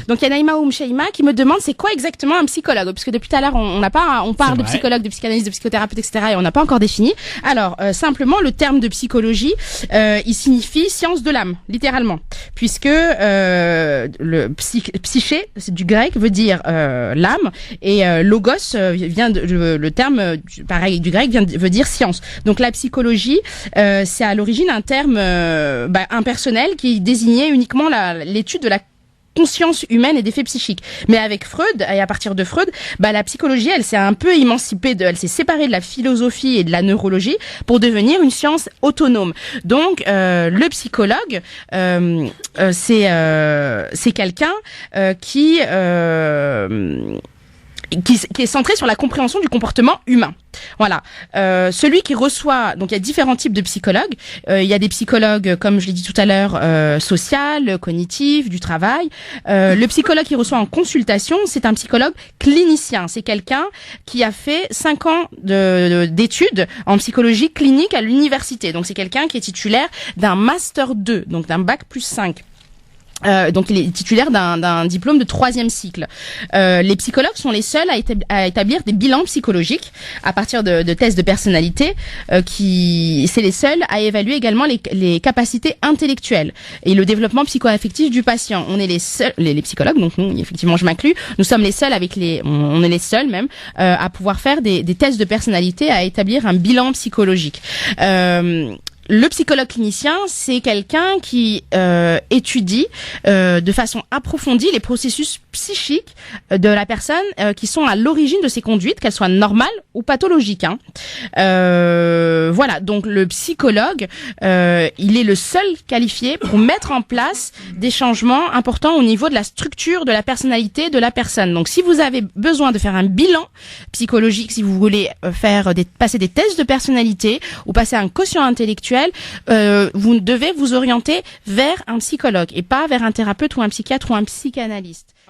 Donc il y a Naïma Oumcheima qui me demande c'est quoi exactement un psychologue, puisque depuis tout à l'heure on parle de psychologue, de psychanalyste, de psychothérapeute, etc. et on n'a pas encore défini. Alors simplement le terme de psychologie, il signifie science de l'âme, littéralement, puisque le psyché, c'est du grec, veut dire l'âme, et logos vient le terme pareil du grec veut dire science. Donc la psychologie, c'est à l'origine un terme impersonnel qui désignait uniquement l'étude de la conscience humaine et des faits psychiques. Mais avec Freud, et à partir de Freud, la psychologie, elle s'est un peu émancipée elle s'est séparée de la philosophie et de la neurologie pour devenir une science autonome. Donc, le psychologue, c'est quelqu'un qui est centré sur la compréhension du comportement humain. Voilà. Celui qui reçoit, donc il y a différents types de psychologues. Il y a des psychologues, comme je l'ai dit tout à l'heure, social, cognitif, du travail. Le psychologue qui reçoit en consultation, c'est un psychologue clinicien. C'est quelqu'un qui a fait 5 ans d'études en psychologie clinique à l'université. Donc c'est quelqu'un qui est titulaire d'un master 2, donc d'un bac plus 5. Donc il est titulaire d'un diplôme de 3e cycle. Les psychologues sont les seuls à établir des bilans psychologiques à partir de tests de personnalité, c'est les seuls à évaluer également les capacités intellectuelles et le développement psycho-affectif du patient. On est les seuls, les psychologues, donc nous, effectivement je m'inclus, nous sommes les seuls on est les seuls même à pouvoir faire des tests de personnalité, à établir un bilan psychologique. Le psychologue clinicien, c'est quelqu'un qui étudie de façon approfondie les processus psychiques de la personne qui sont à l'origine de ses conduites, qu'elles soient normales ou pathologiques. Voilà, donc le psychologue, il est le seul qualifié pour mettre en place des changements importants au niveau de la structure de la personnalité de la personne. Donc si vous avez besoin de faire un bilan psychologique, si vous voulez passer des tests de personnalité ou passer un quotient intellectuel, vous devez vous orienter vers un psychologue et pas vers un thérapeute ou un psychiatre ou un psychanalyste.